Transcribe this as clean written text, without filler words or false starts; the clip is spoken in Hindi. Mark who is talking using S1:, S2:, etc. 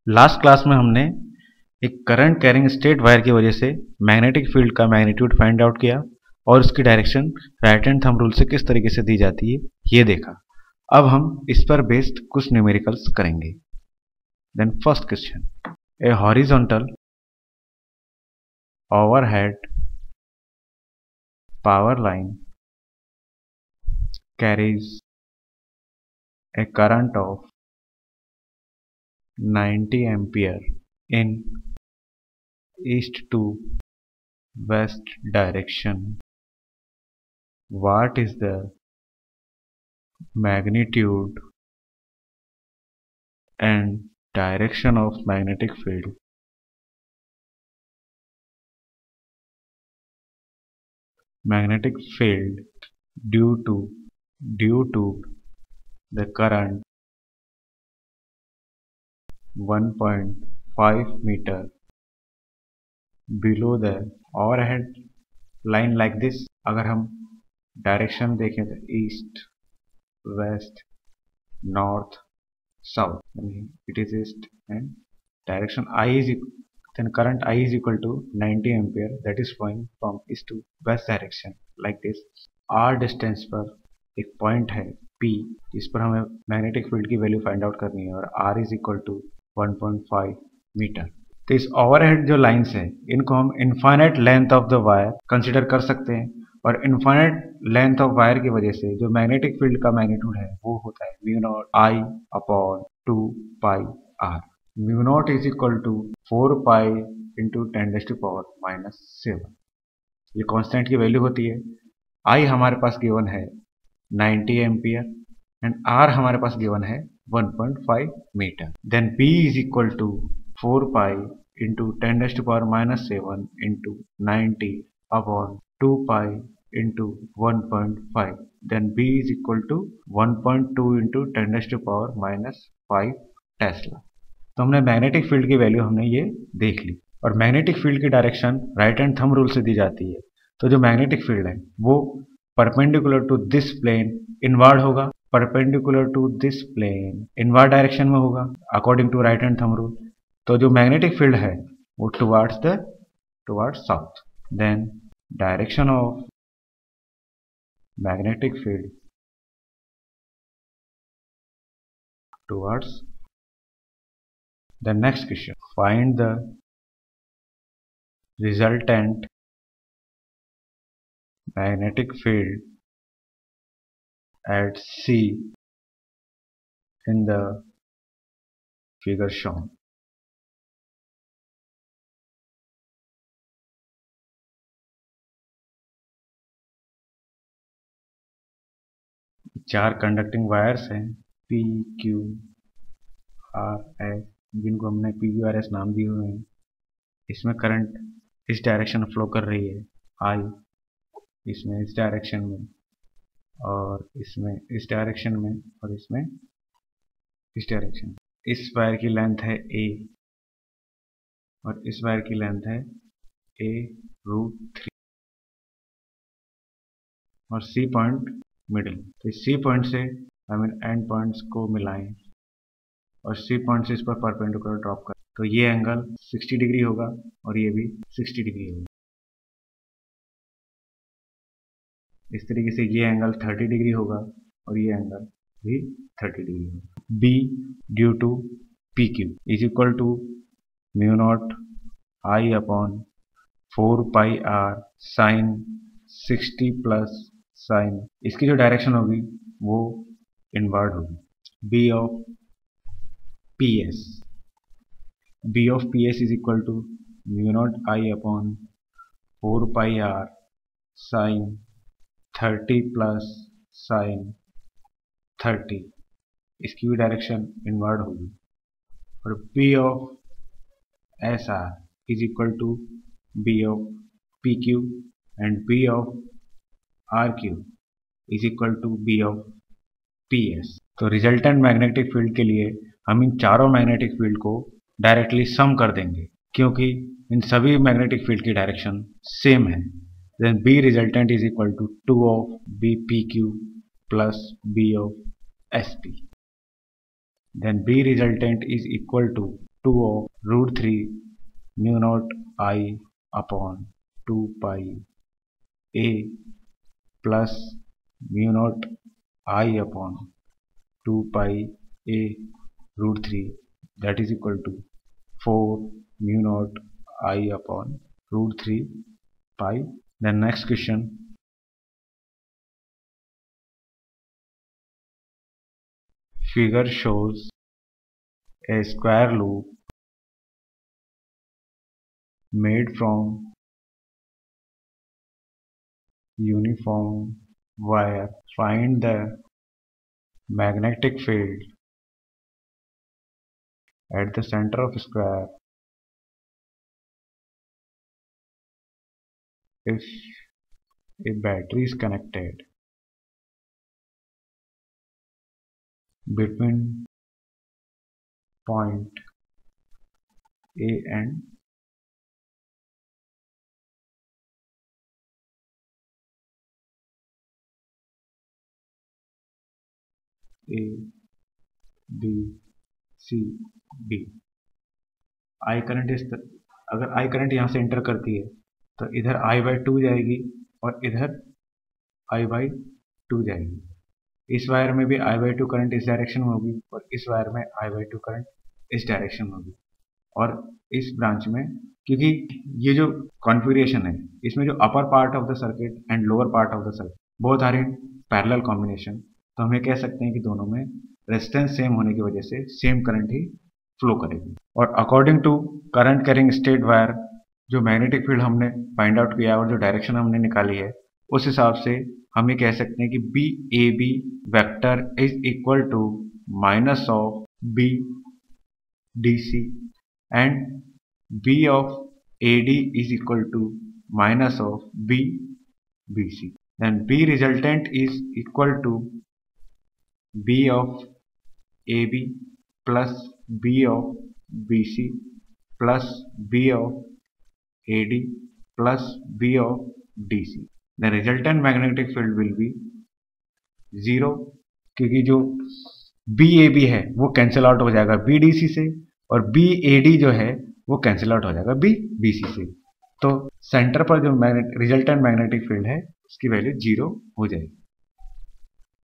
S1: लास्ट क्लास में हमने एक करंट कैरिंग स्ट्रेट वायर की वजह से मैग्नेटिक फील्ड का मैग्नीट्यूड फाइंड आउट किया और उसकी direction right hand thumb rule से किस तरीके से दी जाती है ये देखा। अब हम इस पर बेस्ड कुछ न्यूमेरिकल्स करेंगे। Then first question, a horizontal overhead power line carries a current of 90 ampere in east to west direction. What is the magnitude and direction of magnetic field? Magnetic field due to the current 1.5 meter below the overhead line like this. अगर हम डायरेक्शन देखें तो east, west, north, south, it is east, and direction I is then current I is equal to 90 ampere that is flowing from east to west direction like this. r distance पर एक पॉइंट है P, इस पर हमें मैग्नेटिक फील्ड की वैल्यू फाइंड आउट करनी है और r is equal to 1.5 metre. तो इस ओवरहेड जो लाइंस है इनको हम infinite length of the wire consider कर सकते हैं और इनफाइनाइट लेंथ ऑफ वायर की वजह से जो मैग्नेटिक फील्ड का मैग्नीट्यूड है वो होता है mu naught I upon 2 pi r। Mu naught is equal to 4 pi into 10⁻⁻⁷। ये कांस्टेंट की वैल्यू होती है। I हमारे पास गिवन है 90 एम्पियर एंड R हमारे पास गिवन है 1.5 metre. Then B is equal to 4 pi into 10⁻⁻⁷ into 90 upon 2 pi into 1.5। Then B is equal to 1.2 into 10⁻⁻⁵ tesla. तो हमने मैग्नेटिक फील्ड की वैल्यू हमने ये देख ली और मैग्नेटिक फील्ड की direction right hand thumb rule से दी जाती है। तो जो मैग्नेटिक फील्ड है वो perpendicular to this plane inward होगा, perpendicular to this plane inward direction में होगा according to right hand thumb rule. तो जो मैग्नेटिक फील्ड है वो towards south. Then direction of magnetic field towards. The next question, find the resultant magnetic field at C in the figure shown. चार कंडक्टिंग वायर्स हैं P, Q, R, S, जिनको हमने PQRS नाम दिए हुए हैं। इसमें करंट इस डायरेक्शन में फ्लो कर रही है I, इसमें इस डायरेक्शन में और इसमें इस डायरेक्शन में और इसमें इस डायरेक्शन। इस वायर की लेंथ है A और इस वायर की लेंथ है A√3 और C पॉइंट मिडिल। तो इस C पॉइंट से हम इन एंड पॉइंट्स को मिलाएं और C पॉइंट से इस पर परपेंडिकुलर ड्रॉप करें तो ये एंगल 60 डिग्री होगा और ये भी 60 डिग्री होगा। इस तरीके से ये एंगल 30 डिग्री होगा और ये एंगल भी 30 डिग्री होगा। B due to PQ is equal to mu naught I upon 4 pi R sine 60 plus sine, इसकी जो डायरेक्शन होगी वो इनवर्ड होगी। B of PS is equal to mu naught I upon 4 pi R sine 30 plus sine 30, इसकी भी डायरेक्शन इनवर्ड होगी। और B of SR is equal to B of PQ and B of RQ is equal to B of PS। तो रिजल्टेंट मैग्नेटिक फील्ड के लिए हम इन चारों मैग्नेटिक फील्ड को डायरेक्टली सम कर देंगे क्योंकि इन सभी मैग्नेटिक फील्ड की डायरेक्शन सेम है। Then B resultant is equal to 2 of BPQ plus B of SP। Then B resultant is equal to 2 of root 3 mu naught I upon 2 pi a plus mu naught I upon 2 pi a root 3, that is equal to 4 mu naught I upon root 3 pi. Then next question, figure shows a square loop made from uniform wire. Find the magnetic field at the center of square if a battery is connected between point A and A, B, C, D. I current अगर I करंट यहाँ से एंटर करती है तो इधर I/2 जाएगी और इधर I/2 जाएगी। इस वायर में भी I/2 करंट इस डायरेक्शन में होगी और इस वायर में I/2 करंट इस डायरेक्शन में होगी। और इस ब्रांच में, क्योंकि ये जो कॉन्फ़िगरेशन है इसमें जो upper part of the circuit and lower part of the circuit both are in parallel combination, तो हम ये कह सकते हैं कि दोनों में रेजिस्टेंस सेम होने की वजह से सेम करंट ही फ्लो करेगी। और according to current carrying straight wire जो मैग्नेटिक फील्ड हमने फाइंड आउट किया और जो डायरेक्शन हमने निकाली है उस हिसाब से हम ये कह सकते हैं कि B A B vector is equal to minus of B D C and B of AD is equal to minus of B BC. Then B resultant is equal to B of AB plus B of BC plus B of AD plus B of DC. The resultant magnetic field will be 0, क्योंकि जो BAB है वो कैंसिल आउट हो जाएगा BDC से और BAD जो है वो कैंसिल आउट हो जाएगा BC से। तो सेंटर पर जो रिजल्टेंट मैग्नेटिक फील्ड है उसकी वैल्यू 0 हो जाएगी।